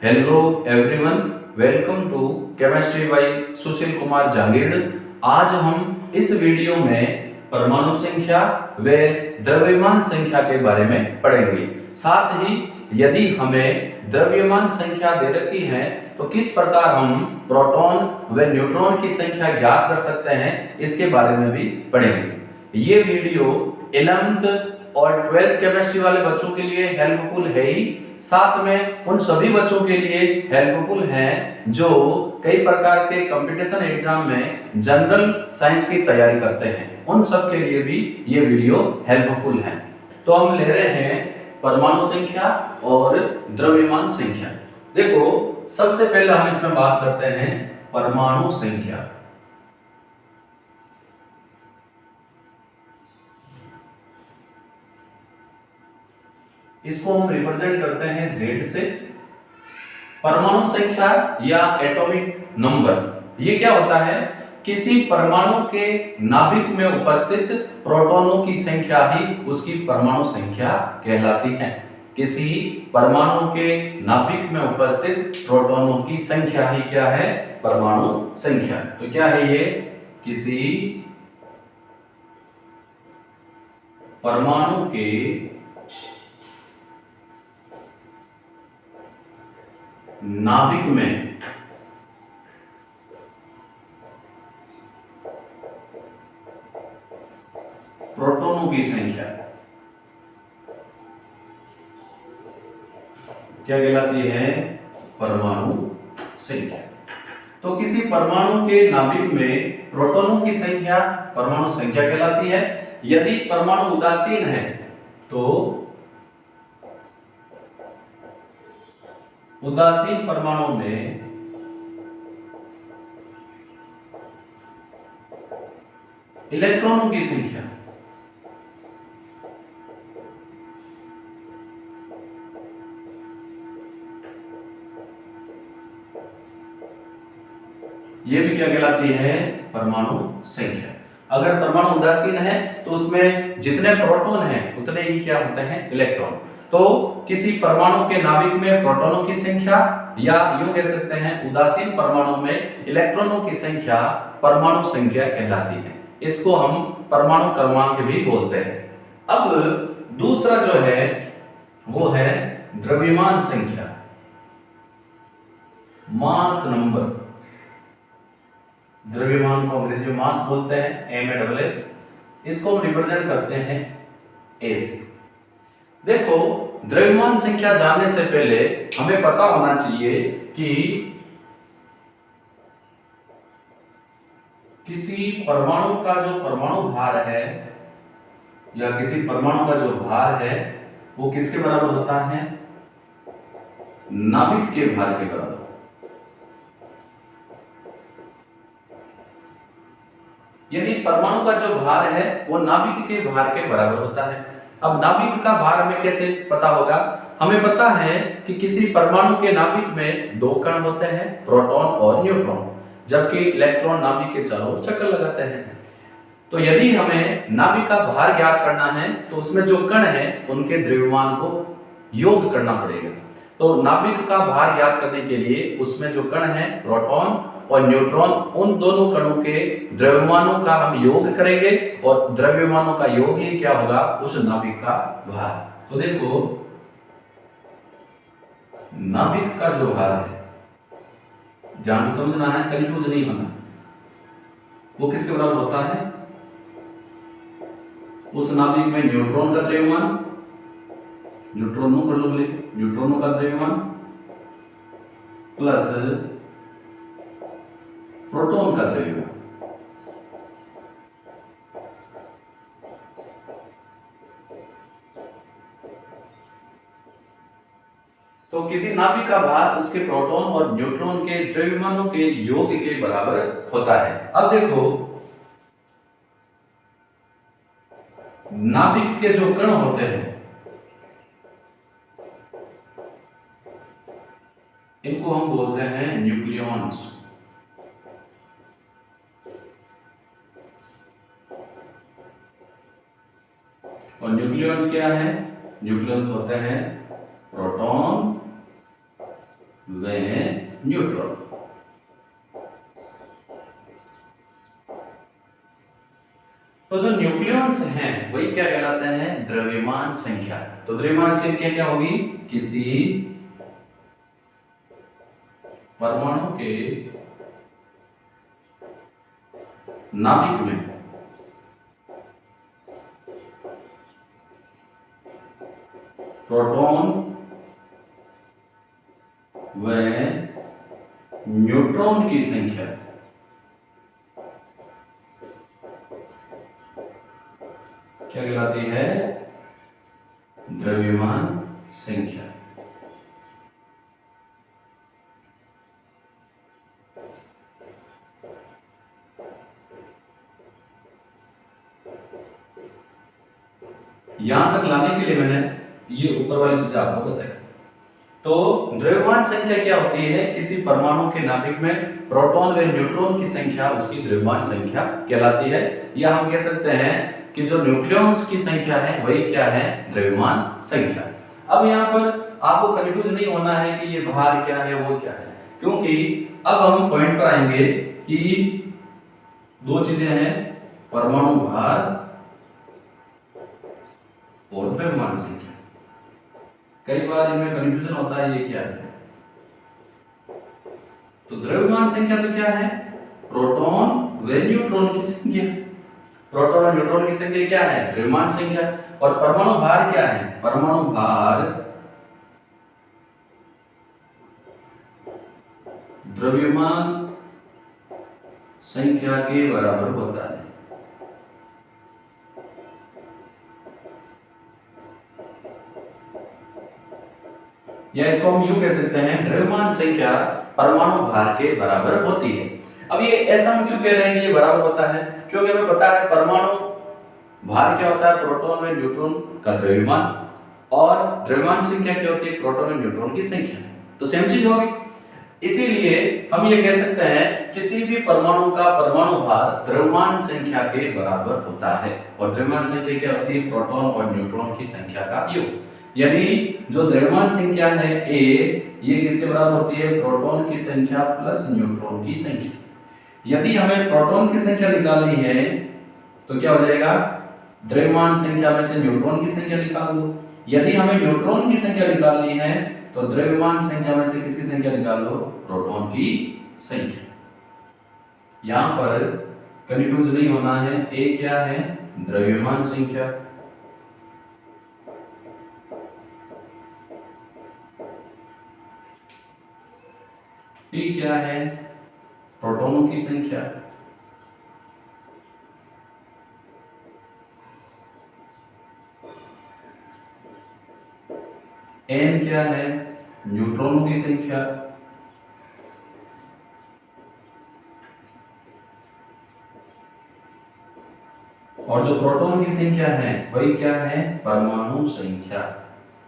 Hello everyone, welcome to chemistry by Sushil Kumar Jangir. आज हम इस वीडियो में परमाणु संख्या व द्रव्यमान संख्या के बारे में पढ़ेंगे। साथ ही यदि हमें द्रव्यमान संख्या दे रखी है तो किस प्रकार हम प्रोटॉन व न्यूट्रॉन की संख्या ज्ञात कर सकते हैं, इसके बारे में भी पढ़ेंगे। ये वीडियो 11th और 12th केमिस्ट्री वाले बच्चों के लिए हेल्पफुल है ही, साथ में उन सभी बच्चों के लिए हेल्पफुल है जो कई प्रकार के कंपटीशन एग्जाम में जनरल साइंस की तैयारी करते हैं। उन सब के लिए भी ये वीडियो हेल्पफुल है। तो हम ले रहे हैं परमाणु संख्या और द्रव्यमान संख्या। देखो, सबसे पहले हम इसमें बात करते हैं परमाणु संख्या। इसको हम रिप्रेजेंट करते हैं Z से। परमाणु संख्या या एटॉमिक नंबर ये क्या होता है? किसी परमाणु के नाभिक में उपस्थित प्रोटॉनों की संख्या ही उसकी परमाणु संख्या कहलाती है। किसी परमाणु के नाभिक में उपस्थित प्रोटॉनों की संख्या ही क्या है? परमाणु संख्या। तो क्या है ये? किसी परमाणु के नाभिक में प्रोटॉनों की संख्या क्या कहलाती है? परमाणु संख्या। तो किसी परमाणु के नाभिक में प्रोटॉनों की संख्या परमाणु संख्या कहलाती है। यदि परमाणु उदासीन है तो उदासीन परमाणु में इलेक्ट्रॉनों की संख्या ये भी क्या कहलाती है? परमाणु संख्या। अगर परमाणु उदासीन है तो उसमें जितने प्रोटॉन हैं उतने ही क्या होते हैं? इलेक्ट्रॉन। तो किसी परमाणु के नाभिक में प्रोटॉनों की संख्या, या यूं कह सकते हैं उदासीन परमाणु में इलेक्ट्रॉनों की संख्या परमाणु संख्या कहलाती है। इसको हम परमाणु क्रमांक भी बोलते हैं। अब दूसरा जो है वो है द्रव्यमान संख्या, मास नंबर। द्रव्यमान को अंग्रेजी में मास बोलते हैं, MASS। इसको हम रिप्रेजेंट करते हैं A से। देखो, द्रव्यमान संख्या जानने से पहले हमें पता होना चाहिए कि किसी परमाणु का जो परमाणु भार है या किसी परमाणु का जो भार है वो किसके बराबर होता है? नाभिक के भार के बराबर। यानी परमाणु का जो भार है वो नाभिक के भार के बराबर होता है। अब नाभिक का भार हमें कैसे पता होगा? हमें पता है कि किसी परमाणु के नाभिक में दो कण होते हैं, प्रोटॉन और न्यूट्रॉन, जबकि इलेक्ट्रॉन नाभिक के चारों ओर चक्कर लगाते हैं। तो यदि हमें नाभिक का भार ज्ञात करना है तो उसमें जो कण है उनके द्रव्यमान को योग करना पड़ेगा। तो नाभिक का भार ज्ञात करने के लिए उसमें जो कण है प्रोटॉन और न्यूट्रॉन, उन दोनों कणों के द्रव्यमानों का हम योग करेंगे और द्रव्यमानों का योग ही क्या होगा? उस नाभिक का भार। तो देखो, नाभिक का जो भार है, ध्यान से समझना है, कंफ्यूज नहीं होना, वो किसके बराबर होता है? उस नाभिक में न्यूट्रॉन का द्रव्यमान, न्यूट्रॉनों कर लो बोले, न्यूट्रॉनों का द्रव्यमान प्लस प्रोटॉन का द्रव्यमान। तो किसी नाभिक का भार उसके प्रोटॉन और न्यूट्रॉन के द्रव्यमानों के योग के बराबर होता है। अब देखो, नाभिक के जो कण होते हैं इनको हम बोलते हैं न्यूक्लियॉन्स। और न्यूक्लियॉन्स क्या है? न्यूक्लियॉन्स होते हैं प्रोटॉन, व न्यूट्रॉन। तो जो न्यूक्लियॉन्स हैं वही क्या कहलाते हैं? द्रव्यमान संख्या। तो द्रव्यमान संख्या क्या होगी? किसी परमाणु के नाभिक में प्रोटॉन व न्यूट्रॉन की संख्या क्या कहलाती है? द्रव्यमान संख्या। यहां तक लाने के लिए मैंने ये ऊपर वाली चीजें आपको बताई। तो द्रव्यमान संख्या क्या होती है? किसी परमाणु के नाभिक में प्रोटॉन व न्यूट्रॉन की संख्या उसकी द्रव्यमान संख्या कहलाती है। या हम कह सकते हैं कि जो न्यूक्लियॉन्स की संख्या है वही क्या है? द्रव्यमान संख्या। अब यहाँ पर आपको कंफ्यूज नहीं होना है कि ये भार क्या है वो क्या है, क्योंकि अब हम पॉइंट पर आएंगे कि दो चीजें हैं, परमाणु भार और द्रव्यमान संख्या। कई बार इनमें कंफ्यूजन होता है ये क्या है। तो द्रव्यमान संख्या तो क्या है? प्रोटॉन व न्यूट्रॉन की संख्या। प्रोटॉन और न्यूट्रॉन की संख्या क्या है? द्रव्यमान संख्या। और परमाणु भार क्या है? परमाणु भार द्रव्यमान संख्या के बराबर होता है। या इसको हम यूं कह सकते हैं, द्रव्यमान संख्या परमाणु भार के बराबर होती है। अब ये ऐसा हम क्यों कह रहे हैं कि ये बराबर होता है? क्योंकि हमें पता है परमाणु भार क्या होता है? प्रोटॉन व न्यूट्रॉन का द्रव्यमान। और द्रव्यमान संख्या क्या होती है? प्रोटॉन और न्यूट्रॉन की संख्या। तो सेम चीज होगी। इसीलिए हम ये कह सकते हैं किसी भी परमाणु का परमाणु भार द्रव्यमान संख्या के बराबर होता है। और द्रव्यमान संख्या क्या होती है? प्रोटॉन और न्यूट्रॉन की संख्या का योग। यानी जो द्रव्यमान संख्या है A, ये किसके बराबर होती है? प्रोटॉन की संख्या प्लस न्यूट्रॉन की संख्या। यदि हमें प्रोटॉन की संख्या निकालनी है तो क्या हो जाएगा? द्रव्यमान संख्या में से न्यूट्रॉन की संख्या निकाल दो। यदि हमें न्यूट्रॉन की संख्या निकालनी है तो द्रव्यमान संख्या में से किसकी संख्या निकाल लो? प्रोटॉन की संख्या। यहां पर कंफ्यूज नहीं होना है। A क्या है? द्रव्यमान संख्या। P क्या है? प्रोटॉनों की संख्या। N क्या है? न्यूट्रॉनों की संख्या। और जो प्रोटॉन की संख्या है वही क्या है? परमाणु संख्या।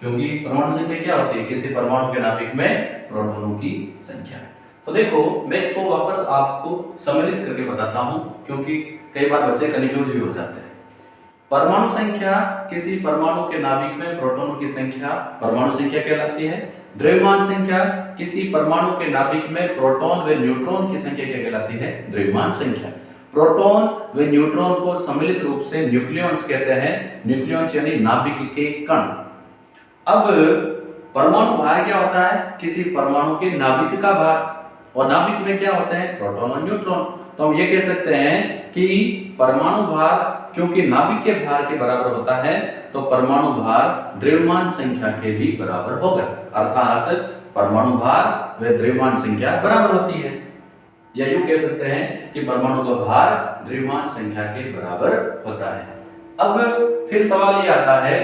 क्योंकि परमाणु संख्या क्या होती है? किसी परमाणु के नाभिक में प्रोटॉनों की संख्या। तो देखो मैं इसको वापस आपको सम्मिलित करके बताता हूं, क्योंकि कई बार बच्चे कंफ्यूज भी हो जाते हैं। परमाणु संख्या किसी परमाणु के नाभिक में प्रोटॉनों की संख्या परमाणु संख्या कहलाती है। द्रव्यमान संख्या किसी परमाणु के नाभिक में प्रोटॉन व न्यूट्रॉन की संख्या क्या कहलाती है? द्रव्यमान संख्या। प्रोटॉन व न्यूट्रॉन को सम्मिलित रूप से न्यूक्लियॉन्स कहते हैं। न्यूक्लियॉन्स यानी नाभिक के कण। अब परमाणु भार क्या होता है? किसी परमाणु के नाभिक का भार। और नाभिक में क्या होते हैं? प्रोटॉन और न्यूट्रॉन। तो हम ये कह सकते हैं कि परमाणु भार क्योंकि नाभिक के भार के बराबर होता है तो परमाणु भार द्रव्यमान संख्या के भी बराबर होगा। अर्थात परमाणु भार व द्रव्यमान संख्या बराबर होती है। या यूं कह सकते हैं कि परमाणु का भार द्रव्यमान संख्या के बराबर होता है। अब फिर सवाल ये आता है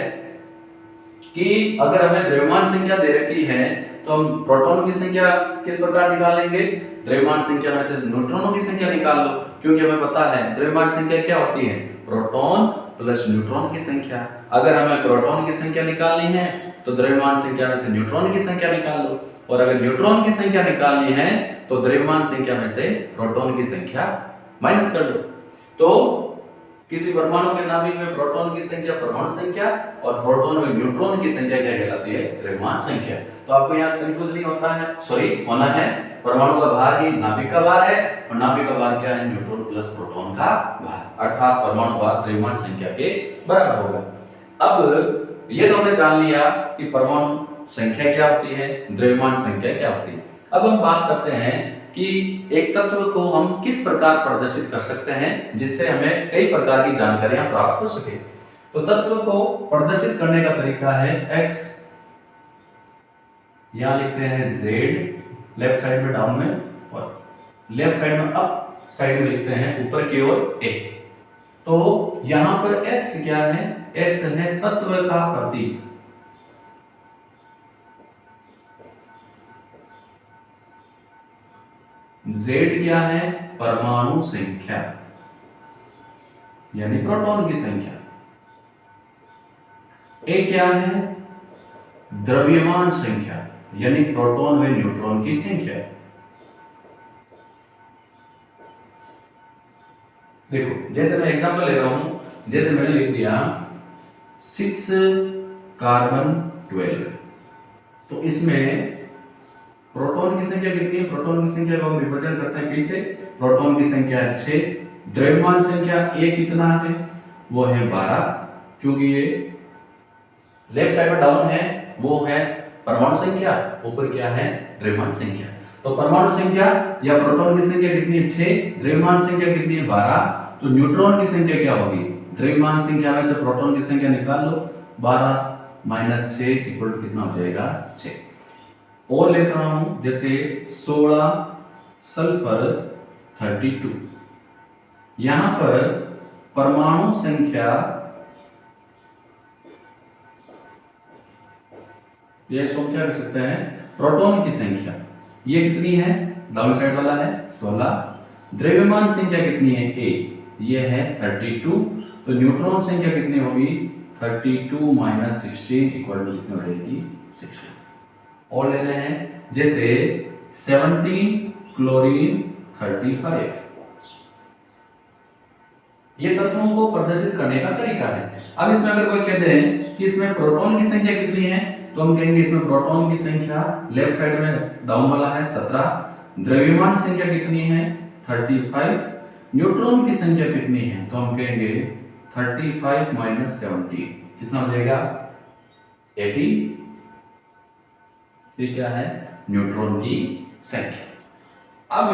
कि अगर हमें द्रव्यमान संख्या दे रखी है तो हम प्रोटॉनों की संख्या किस प्रकार निकालेंगे? द्रव्यमान संख्या में से न्यूट्रॉनों की संख्या निकाल लो, क्योंकि हमें पता है द्रव्यमान संख्या क्या होती है? प्रोटॉन प्लस न्यूट्रॉन की संख्या। अगर हमें प्रोटॉन की संख्या निकालनी है तो द्रव्यमान संख्या में से न्यूट्रॉन की संख्या निकाल लो, और अगर न्यूट्रॉन की संख्या निकालनी है तो द्रव्यमान संख्या में से प्रोटॉन की संख्या माइनस कर लो। तो किसी परमाणु के नाभिक में प्रोटॉन की संख्या परमाणु संख्या और प्रोटॉन में न्यूट्रॉन की संख्या क्या कहलाती है? द्रव्यमान संख्या। तो आपको यहाँ कंफ्यूज नहीं होता है, सॉरी होना है, परमाणु का भार ही नाभिक का भार है और नाभिक का भार क्या है? न्यूट्रॉन प्लस प्रोटॉन का भार, अर्थात परमाणु भार द्रव्यमान संख्या के बराबर होगा। अब ये तो हमने जान लिया कि परमाणु संख्या क्या होती है, द्रव्यमान संख्या क्या होती है। अब हम बात करते हैं कि एक तत्व को हम किस प्रकार प्रदर्शित कर सकते हैं जिससे हमें कई प्रकार की जानकारियां प्राप्त हो सके। तो तत्व को प्रदर्शित करने का तरीका है x, यहां लिखते हैं z लेफ्ट साइड में डाउन में, और लेफ्ट साइड में अप साइड में लिखते हैं ऊपर की ओर a। तो यहां पर x क्या है? x है तत्व का प्रतीक, Z क्या है? परमाणु संख्या यानी प्रोटॉन की संख्या। A क्या है? द्रव्यमान संख्या यानी प्रोटॉन व न्यूट्रॉन की संख्या। देखो जैसे मैं एग्जांपल ले रहा हूं, जैसे मैंने लिख दिया 6 कार्बन 12, तो इसमें प्रोटॉन की संख्या कितनी है? प्रोटॉन की संख्या को हम रिप्रेजेंट करते हैं किससे? प्रोटॉन की संख्या है 6, द्रव्यमान संख्या A कितना है? वो है 12, क्योंकि ये लेफ्ट साइड में डाउन है, वो है परमाणु संख्या, ऊपर क्या है? द्रव्यमान संख्या। तो परमाणु संख्या या प्रोटॉन की संख्या कितनी है? 6, द्रव्यमान संख्या कितनी है? 12। तो न्यूट्रॉन की संख्या क्या होगी? द्रव्यमान संख्या में से प्रोटॉन की संख्या निकाल लो, 12 माइनस 6 इक्वल टू कितना हो जाएगा? 6। और लेता हूं जैसे 16 सल्फर 32, यहां पर परमाणु संख्या ये इसको क्या कर सकते हैं? प्रोटॉन की संख्या ये कितनी है? डाउन साइड वाला है 16। द्रव्यमान संख्या कितनी है? A, ये है 32। तो न्यूट्रॉन संख्या कितनी होगी? 32 माइनस 16 इक्वल टू कितनी हो जाएगी? 16। और ले रहे हैं जैसे 17 क्लोरीन 35, ये तत्वों को प्रदर्शित करने का तरीका है। अब इसमें अगर कोई कहते हैं कि इसमें प्रोटॉन की संख्या कितनी है, तो हम कहेंगे इसमें प्रोटॉन की संख्या लेफ्ट साइड में डाउन वाला है 17, द्रव्यमान संख्या कितनी है? 35, न्यूट्रॉन की संख्या कितनी है? तो हम कहेंगे 35 माइनस 17 कितना हो जाएगा? 18। ये क्या है? न्यूट्रॉन की संख्या। अब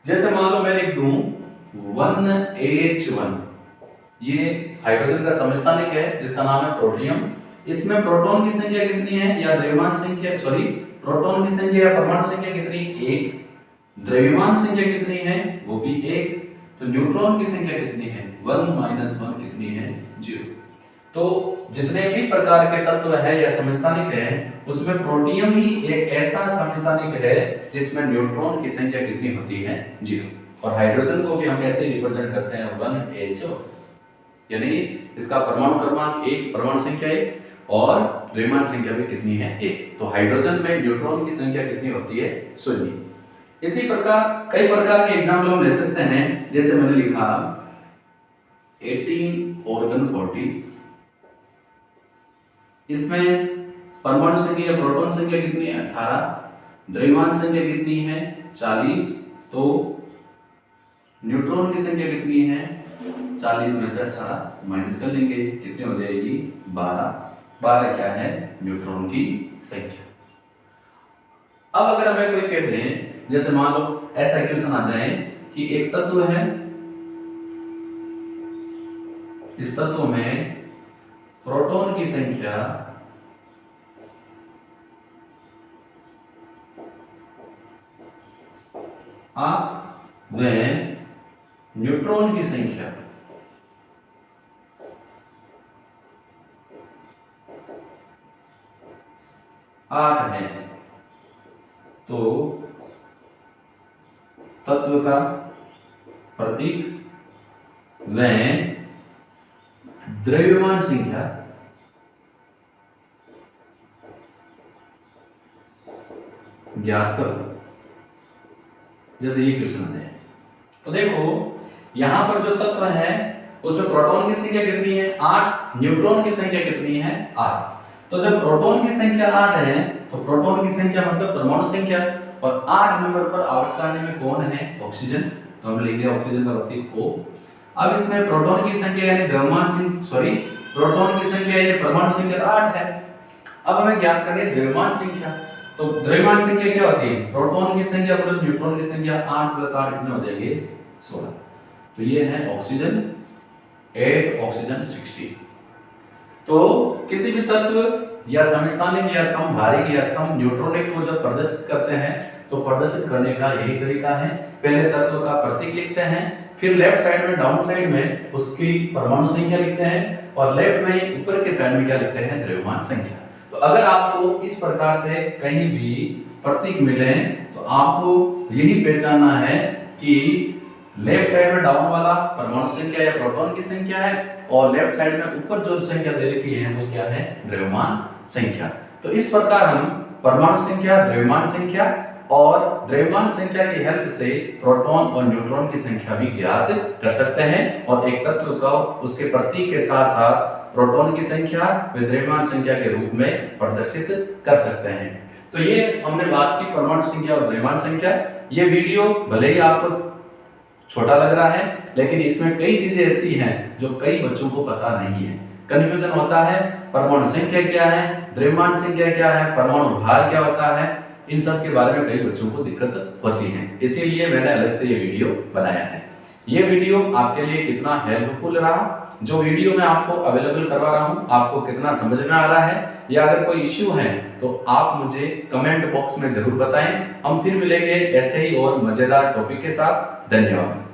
जैसे मान लो मैं लिख दूं 1H1, ये हाइड्रोजन का समस्थानिक है जिसका नाम है प्रोटियम। इसमें प्रोटॉन की संख्या कितनी है या द्रव्यमान संख्या, सॉरी प्रोटॉन की संख्या या परमाणु संख्या कितनी? 1। द्रव्यमान संख्या कितनी है? वो भी 1। तो न्यूट्रॉन की संख्या कितनी है? 1 माइनस 1 कितनी है? 0। तो जितने भी प्रकार के तत्व है या समस्थानिक है, उसमें प्रोटियम ही एक ऐसा समस्थानिक है जिसमें न्यूट्रॉन की संख्या कितनी होती है? 0। और हाइड्रोजन को भी हम ऐसे रिप्रेजेंट करते हैं 1H, यानी इसका परमाणु क्रमांक 1, परमाणु संख्या 1 और द्रव्यमान संख्या भी कितनी है? 1। तो हाइड्रोजन में न्यूट्रॉन की संख्या कितनी होती है? 0। इसी प्रकार कई प्रकार के एग्जाम्पल हम ले सकते हैं, जैसे मैंने लिखा 18 ऑर्गन 40, इसमें परमाणु संख्या या प्रोटॉन संख्या कितनी है? 18, द्रव्यमान संख्या कितनी है? 40। तो न्यूट्रॉन की संख्या कितनी है? 40 में से 18 माइनस कर लेंगे, कितनी हो जाएगी? 12। 12 क्या है? न्यूट्रॉन की संख्या। अब अगर हमें कोई कहते हैं, जैसे मान लो ऐसा क्वेश्चन आ जाए कि एक तत्व है, इस तत्व में प्रोटॉन की संख्या 8 व न्यूट्रॉन की संख्या 8 है, तो तत्व का प्रतीक व द्रव्यमान संख्या ज्ञात करो। जैसे ये क्वेश्चन आता है, तो देखो यहाँ पर जो तत्व है उसमें प्रोटॉन की संख्या कितनी है 8, न्यूट्रॉन की संख्या कितनी है 8। तो जब प्रोटॉन की संख्या 8 है तो प्रोटॉन की संख्या मतलब परमाणु संख्या, और 8 नंबर पर आवर्त सारणी में कौन है ऑक्सीजन, तो हम लिख दिया ऑक्सीजन का प्रतीक O। अब इसमें प्रोटॉन की संख्या यानी प्रोटॉन की संख्या यानी परमाणु संख्या 8 है। अब हमें ज्ञात करनी है द्रव्यमान संख्या। तो द्रव्यमान संख्या क्या होती है, प्रोटॉन की संख्या प्लस न्यूट्रॉन की संख्या, 8 + 8 कितने हो जाएंगे 16। तो ये है ऑक्सीजन 8 ऑक्सीजन 60। तो किसी भी तत्व या समस्थानिक या समभारिक या सम न्यूट्रॉनिक को जब प्रदर्शित करते हैं तो प्रदर्शित करने का यही तरीका है, पहले तत्व का प्रतीक लिखते हैं, फिर लेफ्ट साइड में डाउन साइड में उसकी परमाणु संख्या लिखते हैं, और लेफ्ट में ऊपर के साइड में क्या लिखते हैं द्रव्यमान संख्या। तो अगर आपको इस प्रकार से कहीं भी प्रतीक मिले तो आपको यही पहचानना है कि लेफ्ट साइड में डाउन वाला परमाणु संख्या या प्रोटॉन की संख्या है, और लेफ्ट साइड में ऊपर जो संख्या दे रखी है वो क्या है द्रव्यमान संख्या। तो इस प्रकार हम परमाणु संख्या, द्रव्यमान संख्या और द्रव्यमान संख्या की हेल्प से प्रोटॉन और न्यूट्रॉन की संख्या भी ज्ञात कर सकते हैं, और एक तत्व को उसके प्रतीक के साथ साथ प्रोटॉन की संख्या व द्रव्यमान संख्या के रूप में प्रदर्शित कर सकते हैं। तो ये हमने बात की परमाणु संख्या और द्रव्यमान संख्या। ये वीडियो भले ही आपको छोटा लग रहा है, लेकिन इसमें कई चीजें ऐसी हैं जो कई बच्चों को पता नहीं है, कंफ्यूजन होता है। परमाणु संख्या क्या है, द्रव्यमान संख्या क्या है, परमाणु भार क्या होता है, इन सब के बारे में कई बच्चों को दिक्कत होती है, इसीलिए मैंने अलग से ये वीडियो बनाया है। ये वीडियो आपके लिए कितना हेल्पफुल रहा, जो वीडियो मैं आपको अवेलेबल करवा रहा हूँ आपको कितना समझ में आ रहा है, या अगर कोई इश्यू है तो आप मुझे कमेंट बॉक्स में जरूर बताएं। हम फिर मिलेंगे ऐसे ही और मजेदार टॉपिक के साथ। धन्यवाद।